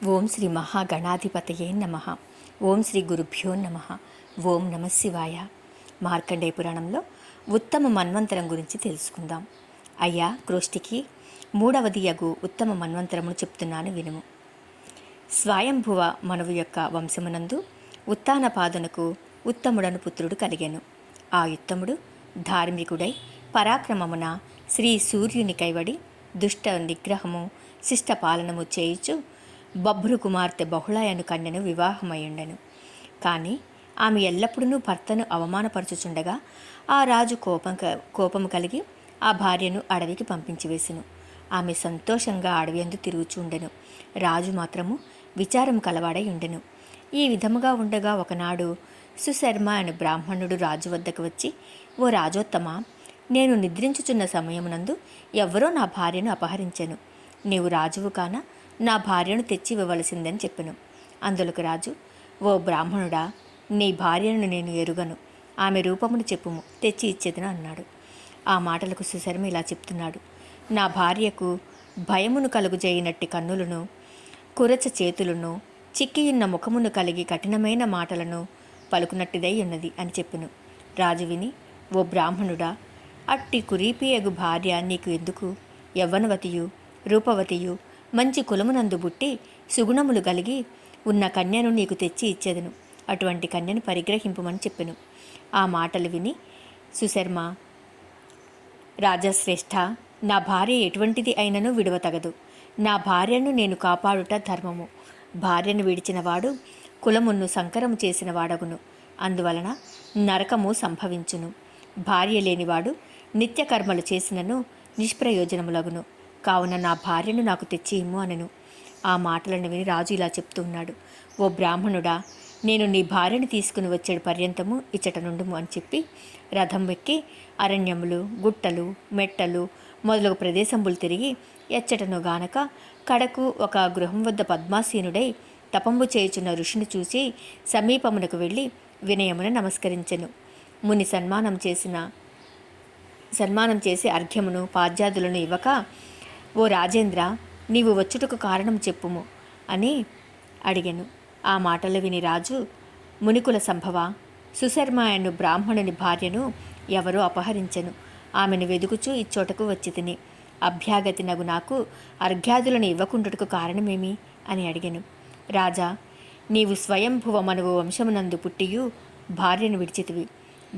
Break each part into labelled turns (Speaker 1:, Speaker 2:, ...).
Speaker 1: ఓం శ్రీ మహాగణాధిపతయే నమ. ఓం శ్రీ గురుభ్యో నమ. ఓం నమ శివాయ. మార్కండేయ పురాణంలో ఉత్తమ మన్వంతరం గురించి తెలుసుకుందాం. అయ్యా క్రోష్టికి మూడవది యగు ఉత్తమ మన్వంతరమును చెప్తున్నాను వినుము. స్వయంభువ మనువు యొక్క వంశమునందు ఉత్తానపాదునకు ఉత్తముడను పుత్రుడు కలిగెను. ఆ ఉత్తముడు ధార్మికుడై పరాక్రమమున శ్రీ సూర్యుని కైవడి దుష్ట నిగ్రహము శిష్ట పాలనము చేయుచు బభ్రు కుమార్తె బహుళయను కన్యను వివాహమయ్యుండెను. కానీ ఆమె ఎల్లప్పుడూ భర్తను అవమానపరచుచుండగా ఆ రాజు కోపము కలిగి ఆ భార్యను అడవికి పంపించివేసెను. ఆమె సంతోషంగా అడవి అందు తిరుగుచుండెను. రాజు మాత్రము విచారం కలవాడై ఉండెను. ఈ విధముగా ఉండగా ఒకనాడు సుశర్మ అనే బ్రాహ్మణుడు రాజు వద్దకు వచ్చి, ఓ రాజోత్తమ, నేను నిద్రించుచున్న సమయమునందు ఎవ్వరో నా భార్యను అపహరించెను. నీవు రాజువు కాన నా భార్యను తెచ్చి ఇవ్వవలసిందని చెప్పెను. అందులకు రాజు, ఓ బ్రాహ్మణుడా, నీ భార్యను నేను ఎరుగను, ఆమె రూపమును చెప్పుము, తెచ్చి ఇచ్చేదను అన్నాడు. ఆ మాటలకు సుశర్మ ఇలా చెప్తున్నాడు. నా భార్యకు భయమును కలుగుజేయినట్టి కన్నులను, కురచ చేతులను, చిక్కియున్న ముఖమును కలిగి కఠినమైన మాటలను పలుకునట్టిదై ఉన్నది అని చెప్పెను. రాజు విని, ఓ బ్రాహ్మణుడా, అట్టి కురీపియగు భార్య నీకు ఎందుకు? యవ్వనవతియు రూపవతియు మంచి కులమునందు బుట్టి సుగుణములు కలిగి ఉన్న కన్యను నీకు తెచ్చి ఇచ్చేదను. అటువంటి కన్యను పరిగ్రహింపుమని చెప్పెను. ఆ మాటలు విని సుశర్మ, రాజశ్రేష్ఠ, నా భార్య ఎటువంటిది అయినను విడువతగదు. నా భార్యను నేను కాపాడుట ధర్మము. భార్యను విడిచినవాడు కులమును సంకరము చేసిన వాడగును. అందువలన నరకము సంభవించును. భార్య లేనివాడు నిత్యకర్మలు చేసినను నిష్ప్రయోజనములగును. కావున నా భార్యను నాకు తెచ్చి ఇమ్ము అనెను. ఆ మాటలను విని రాజు ఇలా చెప్తూ ఉన్నాడు. ఓ బ్రాహ్మణుడా, నేను నీ భార్యను తీసుకుని వచ్చేడు పర్యంతము ఇచ్చట నుండుము అని చెప్పి రథం ఎక్కి అరణ్యములు, గుట్టలు, మెట్టలు మొదలగు ప్రదేశంబులు తిరిగి ఎచ్చటను గానక కడకు ఒక గృహం వద్ద పద్మాసీనుడై తపంబు చేయుచున్న ఋషిని చూసి సమీపమునకు వెళ్ళి వినయమున నమస్కరించెను. ముని సన్మానం చేసి అర్ఘ్యమును పాద్యాదులను ఇవ్వక, ఓ రాజేంద్ర, నీవు వచ్చుటకు కారణం చెప్పుము అని అడిగెను. ఆ మాటలు విని రాజు, మునికుల సంభవ, సుశర్మ అను బ్రాహ్మణుని భార్యను ఎవరో అపహరించెను. ఆమెను వెదుకుచూ ఇచ్చోటకు వచ్చి తిని అభ్యాగతి నగు నాకు అర్ఘ్యాదులను ఇవ్వకుండుటకు కారణమేమి అని అడిగెను. రాజా, నీవు స్వయంభువ మనువు వంశమునందు పుట్టియు భార్యను విడిచితివి.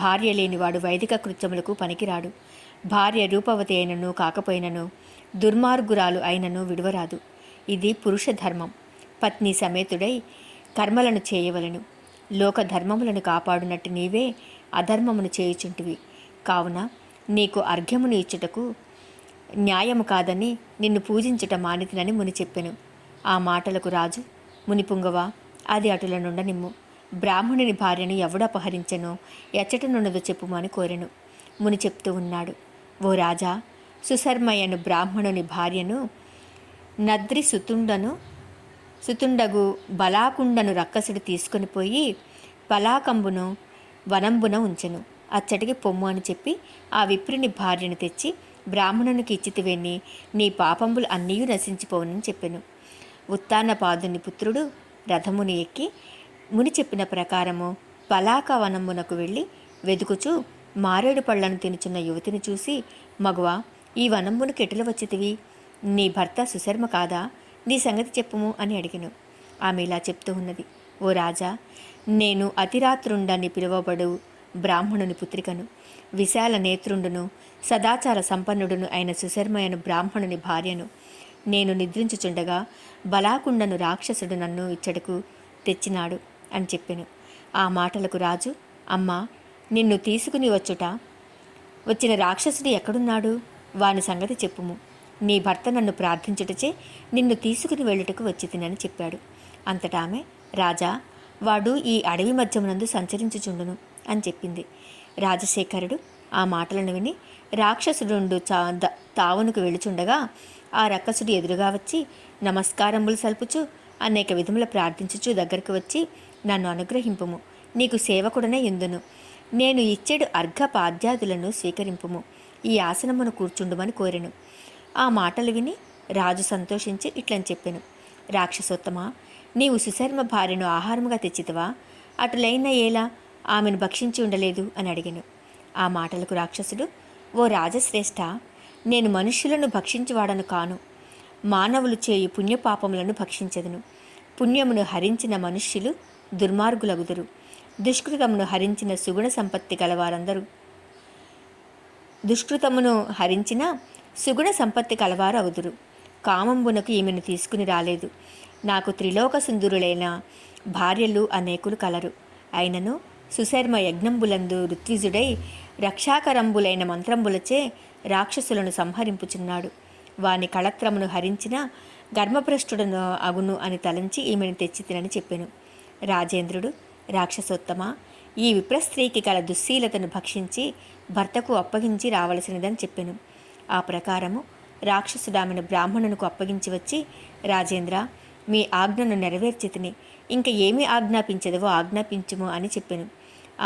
Speaker 1: భార్య లేనివాడు వైదిక కృత్యములకు పనికిరాడు. భార్య రూపవతి అయినను కాకపోయినను, దుర్మార్గురాలు అయినను విడువరాదు. ఇది పురుష ధర్మం. పత్ని సమేతుడై కర్మలను చేయవలను. లోక ధర్మములను కాపాడునట్టు నీవే అధర్మమును చేయుచుంటివి. కావున నీకు అర్ఘ్యమును ఇచ్చుటకు న్యాయము కాదని నిన్ను పూజించుట మానితినని ముని చెప్పెను. ఆ మాటలకు రాజు, మునిపుంగవ, అది అటుల నుండనిమ్ము. బ్రాహ్మణుని భార్యను ఎవడు అపహరించెనో ఎచ్చట నుండదో చెప్పుము అని కోరెను. ముని చెప్తూ ఉన్నాడు. ఓ రాజా, సుశర్మయ్యను బ్రాహ్మణుని భార్యను నద్రి సుతుండగు బలాకుండను రక్కసుడు తీసుకొని పోయి పలాకంబును వనంబున ఉంచెను. అచ్చటికి పొమ్ము అని చెప్పి ఆ విప్రుని భార్యను తెచ్చి బ్రాహ్మణునికి ఇచ్చితివేని నీ పాపంబులు అన్నీ నశించిపోవనని చెప్పెను. ఉత్తానపాదుని పుత్రుడు రథముని ఎక్కి ముని చెప్పిన ప్రకారము పలాక వనమునకు వెళ్ళి వెదుకుచూ మారేడు పళ్లను తినుచున్న యువతిని చూసి, మగువా, ఈ వనంబునకు ఎటుల వచ్చితివి? నీ భర్త సుశర్మ కాదా? నీ సంగతి చెప్పుము అని అడిగెను. ఆమె ఇలా చెప్తూ ఉన్నది. ఓ రాజా, నేను అతిరాత్రుండని పిలువబడు బ్రాహ్మణుని పుత్రికను. విశాల నేత్రుండును సదాచార సంపన్నుడును అయిన సుశర్మయను బ్రాహ్మణుని భార్యను. నేను నిద్రించుచుండగా బలాకుండను రాక్షసుడు నన్ను ఇచ్చటకు తెచ్చినాడు అని చెప్పెను. ఆ మాటలకు రాజు, అమ్మా, నిన్ను తీసుకుని వచ్చిన రాక్షసుడు ఎక్కడున్నాడు? వాని సంగతి చెప్పుము. నీ భర్త నన్ను ప్రార్థించుటచే నిన్ను తీసుకుని వెళ్ళుటకు వచ్చి తినని చెప్పాడు. అంతటా ఆమె, రాజా, వాడు ఈ అడవి మధ్యమునందు సంచరించుచుండును అని చెప్పింది. రాజశేఖరుడు ఆ మాటలను విని రాక్షసుడు తావునకు వెళుచుండగా ఆ రక్కసుడు ఎదురుగా వచ్చి నమస్కారములు సల్పుచు అనేక విధముల ప్రార్థించుచు దగ్గరకు వచ్చి, నన్ను అనుగ్రహింపుము, నీకు సేవకుడనే ఎందును, నేను ఇచ్చేడు అర్ఘపాద్యాదులను స్వీకరింపుము, ఈ ఆసనమును కూర్చుండుమని కోరెను. ఆ మాటలు విని రాజు సంతోషించి ఇట్లని చెప్పెను. రాక్షసోత్తమా, నీవు సుశర్మ భార్యను ఆహారముగా తెచ్చితివా? అటులైన ఏలా ఆమెను భక్షించి ఉండలేదు అని అడిగాను. ఆ మాటలకు రాక్షసుడు, ఓ రాజశ్రేష్ఠ, నేను మనుష్యులను భక్షించువాడను కాను. మానవులు చేయు పుణ్యపాపములను భక్షించెదను. పుణ్యమును హరించిన మనుష్యులు దుర్మార్గులగుదురు. దుష్కృతమును హరించిన సుగుణ సంపత్తి కలవారు అవుదురు. కామంబునకు ఈమెను తీసుకుని రాలేదు. నాకు త్రిలోక సుందరులైన భార్యలు అనేకులు కలరు. అయినను సుశర్మ యజ్ఞంబులందు ఋత్విజుడై రక్షాకరంబులైన మంత్రంబులచే రాక్షసులను సంహరింపుచున్నాడు. వాని కళత్రమును హరించిన గర్భభ్రష్టుడను అగును అని తలంచి ఈమెను తెచ్చి తినని చెప్పెను. రాజేంద్రుడు, రాక్షసోత్తమ, ఈ విప్రస్త్రీకి కల దుశ్శీలతను భక్షించి భర్తకు అప్పగించి రావలసినదని చెప్పెను. ఆ ప్రకారము రాక్షసుడామెను బ్రాహ్మణునికి అప్పగించి వచ్చి, రాజేంద్ర, మీ ఆజ్ఞను నెరవేర్చితిని, ఇంక ఏమి ఆజ్ఞాపించదవో ఆజ్ఞాపించుము అని చెప్పెను.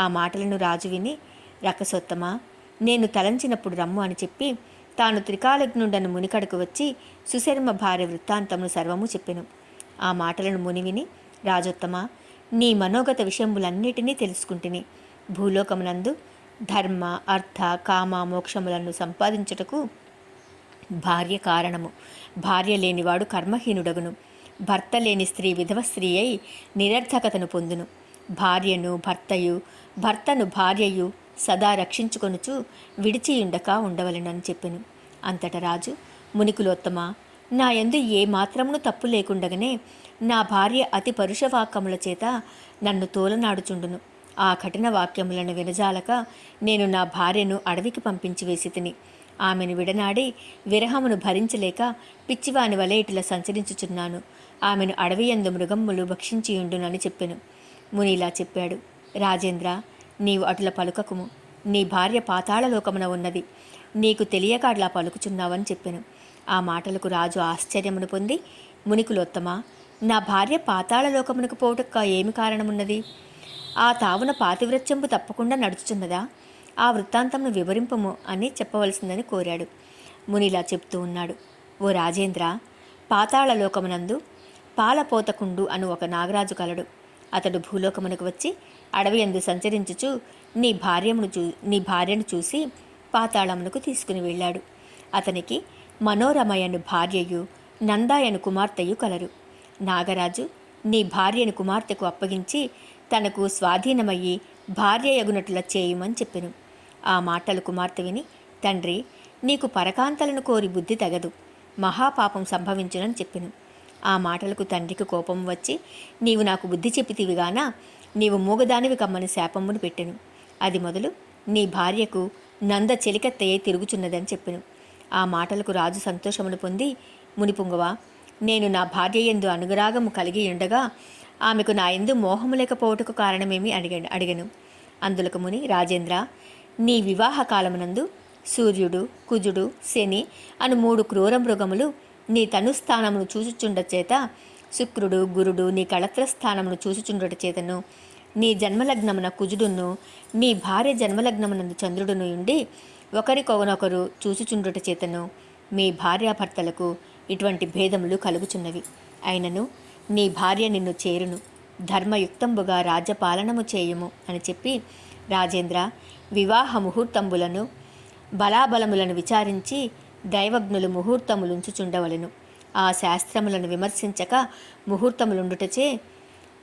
Speaker 1: ఆ మాటలను రాజు విని, రాక్షసోత్తమ, నేను తలంచినప్పుడు రమ్ము అని చెప్పి తాను త్రికాలజ్ఞుడను మునికడకు వచ్చి సుశర్మ భార్య వృత్తాంతమును సర్వము చెప్పెను. ఆ మాటలను ముని విని, రాజోత్తమ, నీ మనోగత విషయములన్నిటినీ తెలుసుకుంటుని. భూలోకమునందు ధర్మ, అర్థ, కామ, మోక్షములను సంపాదించుటకు భార్య కారణము. భార్య లేనివాడు కర్మహీనుడగును. భర్త లేని స్త్రీ విధవ స్త్రీ అయి నిరర్థకతను పొందును. భార్యను భర్తయు, భర్తను భార్యయు సదా రక్షించుకొనుచు విడిచియుండక ఉండవలెనని చెప్పెను. అంతట రాజు, మునికులోత్తమ, నా యందు ఏ మాత్రమును తప్పు లేకుండగానే నా భార్య అతి పరుషవాక్యముల చేత నన్ను తోలనాడుచుండును. ఆ కఠిన వాక్యములను వినజాలక నేను నా భార్యను అడవికి పంపించి వేసి తిని ఆమెను విడనాడి విరహమును భరించలేక పిచ్చివాని వలె ఇటులా సంచరించుచున్నాను. ఆమెను అడవియందు మృగమ్ములు భక్షించియుండునని చెప్పెను. ముని ఇలా చెప్పాడు, రాజేంద్ర, నీవు అటుల పలుకకుము. నీ భార్య పాతాళలోకమున ఉన్నది. నీకు తెలియక అట్లా పలుకుచున్నావని చెప్పెను. ఆ మాటలకు రాజు ఆశ్చర్యమును పొంది, మునికులోత్తమ, నా భార్య పాతాళలోకమునకు పోవుటకు ఏమి కారణమున్నది? ఆ తావున పాతివ్రత్యంపు తప్పకుండా నడుచుచున్నదా? ఆ వృత్తాంతంను వివరింపము అని చెప్పవలసిందని కోరాడు. మునిలా చెప్తూ ఉన్నాడు, ఓ రాజేంద్ర, పాతాళలోకమునందు పాలపోతకుండు అను ఒక నాగరాజు కలడు. అతడు భూలోకమునకు వచ్చి అడవి యందు సంచరించుచు నీ భార్యను చూసి పాతాళమునకు తీసుకుని వెళ్ళాడు. అతనికి మనోరమయను భార్యయు నందాయను కుమార్తెయు కలరు. నాగరాజు నీ భార్యను కుమార్తెకు అప్పగించి తనకు స్వాధీనమయ్యి భార్యయగునట్ల చేయుమని చెప్పెను. ఆ మాటలు కుమార్తె విని, తండ్రి, నీకు పరకాంతలను కోరి బుద్ధి తగదు, మహాపాపం సంభవించునని చెప్పెను. ఆ మాటలకు తండ్రికి కోపం వచ్చి, నీవు నాకు బుద్ధి చెప్పితివిగానా, నీవు మూగదానివి కమ్మని శాపమును పెట్టెను. అది మొదలు నీ భార్యకు నంద చెలికత్తయ్యే తిరుగుచున్నదని చెప్పెను. ఆ మాటలకు రాజు సంతోషమును పొంది, మునిపుంగవా, నేను నా భార్య యందు అనురాగము కలిగి ఉండగా ఆమెకు నా యందు మోహము లేకపోవటకు కారణమేమి అడిగను. అందులకు ముని, రాజేంద్ర, నీ వివాహ కాలమునందు సూర్యుడు, కుజుడు, శని అను 3 క్రూర మృగములు నీ తనుస్థానమును చూచుచుండ చేత, శుక్రుడు, గురుడు నీ కళత్రస్థానమును చూచుచుండట చేతను, నీ జన్మలగ్నమున కుజుడును నీ భార్య జన్మలగ్నమునందు చంద్రుడును ఉండి ఒకరికొనొకరు చూచుచుండుట చేతను మీ భార్యాభర్తలకు ఇటువంటి భేదములు కలుగుచున్నవి. అయినను నీ భార్య నిన్ను చేరును, ధర్మయుక్తంబుగా రాజ్యపాలనము చేయుము అని చెప్పి, రాజేంద్ర, వివాహ ముహూర్తంబులను బలాబలములను విచారించి దైవజ్ఞులు ముహూర్తములుంచుచుండవలెను. ఆ శాస్త్రములను విమర్శించక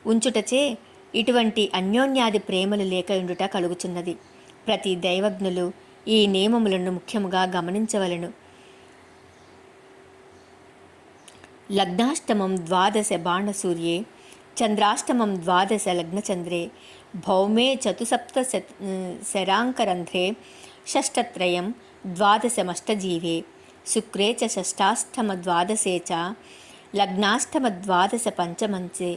Speaker 1: ఉంచుటచే ఇటువంటి అన్యోన్యాది ప్రేమలు లేక ఉండుట కలుగుచున్నది. ప్రతి దైవజ్ఞులు ఈ నియమములను ముఖ్యముగా గమనించవలెను. లగ్నాష్టమం 12 బాణసూర్యే, చంద్రాష్టమం 12 లగ్నచంద్రే, భౌమే చతుసప్త శరాంకరంధ్రే, షష్టత్రయం 12 శుక్రే చ షష్టాష్టమ 12 చ, లగ్నాష్టమ 12 పంచమంచే,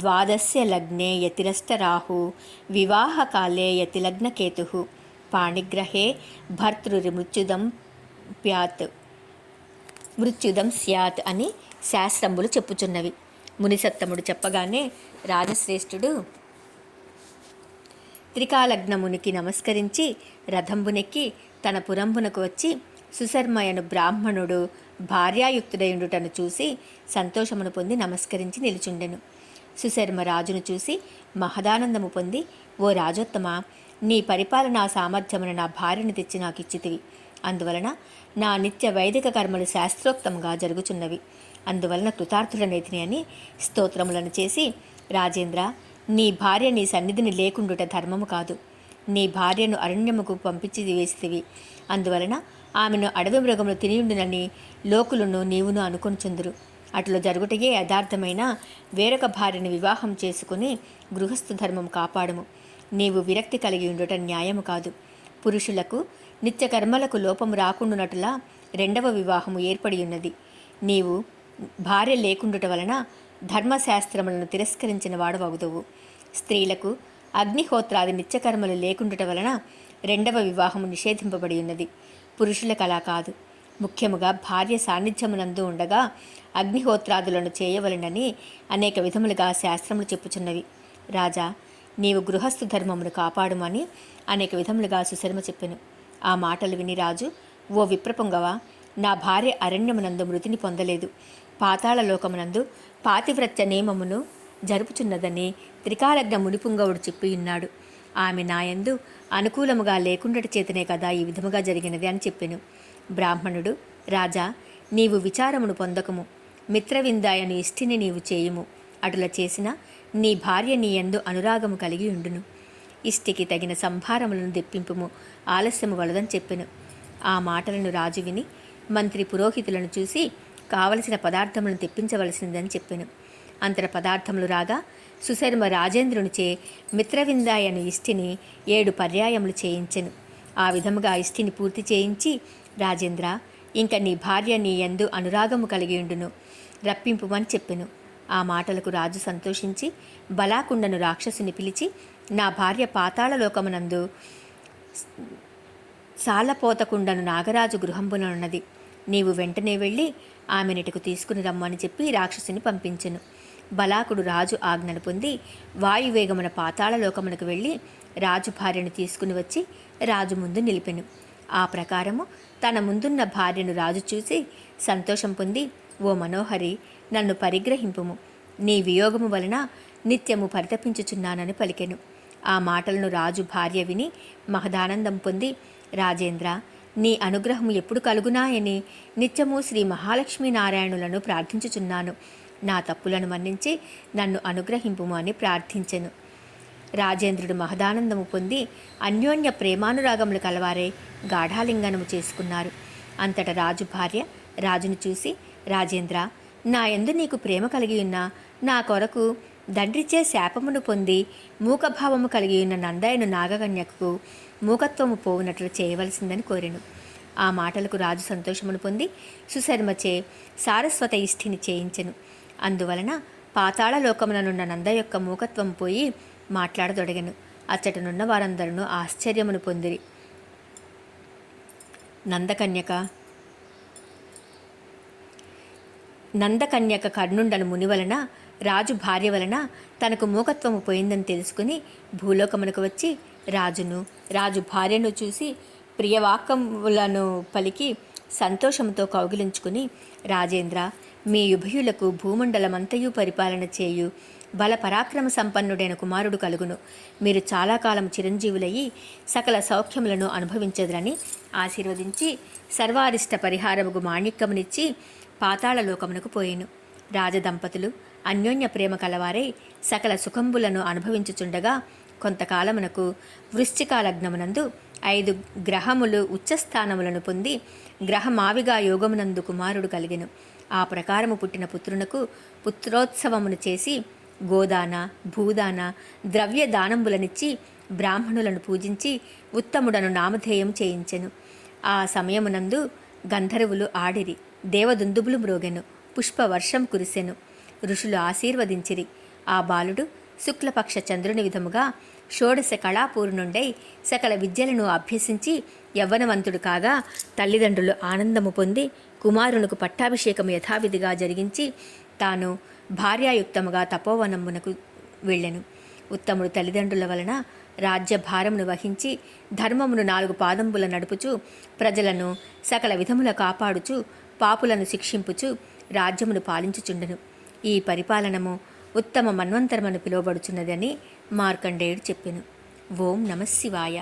Speaker 1: 12 లగ్నే యతిరష్టరాహు, వివాహకాలే యతిలగ్నకేతు, పాణిగ్రహే మృత్యుదం స్యాత్ అని శాస్త్రంబులు చెప్పుచున్నవి. మునిసత్తముడు చెప్పగానే రాజశ్రేష్ఠుడు త్రికాలగ్నమునికి నమస్కరించి రథంబునెక్కి తన పురంబునకు వచ్చి సుశర్మయను బ్రాహ్మణుడు భార్యాయుక్తుడయుండుటను చూసి సంతోషమును పొంది నమస్కరించి నిలుచుండెను. సుశర్మ రాజును చూసి మహదానందము పొంది, ఓ రాజోత్తమ, నీ పరిపాలనా సామర్థ్యమును నా భార్యను తెచ్చి నాకు ఇచ్చితివి. అందువలన నా నిత్య వైదిక కర్మలు శాస్త్రోక్తంగా జరుగుచున్నవి. అందువలన కృతార్థుడనైతిని అని స్తోత్రములను చేసి, రాజేంద్ర, నీ భార్య నీ సన్నిధిని లేకుండుట ధర్మము కాదు. నీ భార్యను అరణ్యముకు పంపించి వేసితివి. అందువలన ఆమెను అడవి మృగములు తినియుండునని లోకులను నీవును అనుకొనుచుందురు. అట్లు జరుగుటయే యథార్థమైన వేరొక భార్యను వివాహం చేసుకుని గృహస్థు ధర్మం కాపాడము. నీవు విరక్తి కలిగి ఉండుట న్యాయము కాదు. పురుషులకు నిత్యకర్మలకు లోపము రాకుండునట్లా రెండవ వివాహము ఏర్పడి ఉన్నది. నీవు భార్య లేకుండుట వలన ధర్మశాస్త్రములను తిరస్కరించిన వాడవగుదువు. స్త్రీలకు అగ్నిహోత్రాది నిత్యకర్మలు లేకుండుట వలన రెండవ వివాహము నిషేధింపబడి ఉన్నది. పురుషులకు అలా కాదు. ముఖ్యముగా భార్య సాన్నిధ్యమునందు ఉండగా అగ్నిహోత్రాదులను చేయవలనని అనేక విధములుగా శాస్త్రములు చెప్పుచున్నవి. రాజా, నీవు గృహస్థు ధర్మమును కాపాడుమని అనేక విధములుగా సుశర్మ చెప్పెను. ఆ మాటలు విని రాజు, ఓ విప్రపొంగవా, నా భార్య అరణ్యమునందు మృతిని పొందలేదు, పాతాళ లోకమునందు పాతివ్రత్య నియమమును జరుపుచున్నదని త్రికాలజ్ఞ మునిపుంగవుడు చెప్పియున్నాడు. ఆమె నాయందు అనుకూలముగా లేకుండట చేతనే కదా ఈ విధముగా జరిగినది అని చెప్పెను. బ్రాహ్మణుడు, రాజా, నీవు విచారమును పొందకము, మిత్రవిందాయను ఇష్టిని నీవు చేయుము. అటుల చేసిన నీ భార్య నీ యందు అనురాగము కలిగి ఉండును. ఇష్టికి తగిన సంభారములను తెప్పింపుము, ఆలస్యము వలదని చెప్పెను. ఆ మాటలను రాజు విని మంత్రి పురోహితులను చూసి కావలసిన పదార్థములను తెప్పించవలసిందని చెప్పెను. అంతర పదార్థములు రాగా సుశర్మ రాజేంద్రునిచే మిత్రవిందాయను ఇష్టిని 7 పర్యాయములు చేయించెను. ఆ విధముగా ఇష్టిని పూర్తి చేయించి, రాజేంద్ర, ఇంక నీ భార్య నీ యందు అనురాగము కలిగియుండును, రప్పింపుమని చెప్పెను. ఆ మాటలకు రాజు సంతోషించి బలాకుండను రాక్షసుని పిలిచి, నా భార్య పాతాళలోకమునందు సాలపోతకుండను నాగరాజు గృహంబుననున్నది. నీవు వెంటనే వెళ్ళి ఆమెనిటకు తీసుకుని రమ్మని చెప్పి రాక్షసుని పంపించెను. బలాకుడు రాజు ఆజ్ఞను పొంది వాయువేగమున పాతాళలోకమునకు వెళ్ళి రాజు భార్యను తీసుకుని వచ్చి రాజు ముందు నిలిపెను. ఆ ప్రకారము తన ముందున్న భార్యను రాజు చూసి సంతోషం పొంది, ఓ మనోహరి, నన్ను పరిగ్రహింపుము, నీ వియోగము వలన నిత్యము పరితపించుచున్నానని పలికెను. ఆ మాటలను రాజు భార్య విని మహదానందం పొంది, రాజేంద్ర, నీ అనుగ్రహము ఎప్పుడు కలుగునాయని నిత్యము శ్రీ మహాలక్ష్మీనారాయణులను ప్రార్థించుచున్నాను. నా తప్పులను మన్నించి నన్ను అనుగ్రహింపుము అని ప్రార్థించెను. రాజేంద్రుడు మహదానందము పొంది అన్యోన్య ప్రేమానురాగములు కలవారే గాఢాలింగనము చేసుకున్నారు. అంతటా రాజు భార్య రాజును చూసి, రాజేంద్ర, నా యందు నీకు ప్రేమ కలిగి ఉన్నా నా కొరకు దండ్రిచే శాపమును పొంది మూకభావము కలిగి ఉన్న నందయను నాగకన్యకు మూకత్వము పోవునట్లు చేయవలసిందని కోరెను. ఆ మాటలకు రాజు సంతోషమును పొంది సుశర్మచే సారస్వత ఇష్టిని చేయించెను. అందువలన పాతాళలోకముననున్న నంద యొక్క మూకత్వం పోయి మాట్లాడదొడగెను. అచ్చటనున్న వారందరూ ఆశ్చర్యమును పొందిరి. నందకన్యక కర్ణుండను ముని వలన రాజు భార్య వలన తనకు మూకత్వము పోయిందని తెలుసుకుని భూలోకమునకు వచ్చి రాజు భార్యను చూసి ప్రియవాక్యములను పలికి సంతోషంతో కౌగిలించుకుని, రాజేంద్ర, మీ ఉభయులకు భూమండలమంతయు పరిపాలన చేయు బల పరాక్రమ సంపన్నుడైన కుమారుడు కలుగును. మీరు చాలా కాలం చిరంజీవులయ్యి సకల సౌఖ్యములను అనుభవించదురని ఆశీర్వదించి సర్వారిష్ట పరిహారముకు మాణిక్యమునిచ్చి పాతాళలోకమునకు పోయెను. రాజదంపతులు అన్యోన్య ప్రేమ కలవారై సకల సుఖంబులను అనుభవించుచుండగా కొంతకాలమునకు వృశ్చికాలగ్నమునందు 5 గ్రహములు ఉచ్చస్థానములను పొంది గ్రహమావిగా యోగమునందు కుమారుడు కలిగెను. ఆ ప్రకారము పుట్టిన పుత్రునకు పుత్రోత్సవమును చేసి గోదాన, భూదాన, ద్రవ్య దానంబులనిచ్చి బ్రాహ్మణులను పూజించి ఉత్తముడను నామధేయం చేయించెను. ఆ సమయమునందు గంధర్వులు ఆడిరి, దేవదుందుబులు మ్రోగెను, పుష్పవర్షం కురిసెను, ఋషులు ఆశీర్వదించిరి. ఆ బాలుడు శుక్లపక్ష చంద్రుని విధముగా షోడశ కళాపూర్ణుండై సకల విద్యలను అభ్యసించి యవ్వనవంతుడు కాగా తల్లిదండ్రులు ఆనందము పొంది కుమారునికి పట్టాభిషేకం యథావిధిగా జరిగించి తాను భార్యాయుక్తముగా తపోవనమునకు వెళ్ళెను. ఉత్తముడు తల్లిదండ్రుల వలన రాజ్యభారమును వహించి ధర్మమును 4 పాదంబుల నడుపుచు ప్రజలను సకల విధముల కాపాడుచు పాపులను శిక్షింపుచు రాజ్యమును పాలించుచుండెను. ఈ పరిపాలనము ఉత్తమ మన్వంతరమని పిలువబడుచున్నదని మార్కండేయుడు చెప్పెను. ఓం నమః శివాయ.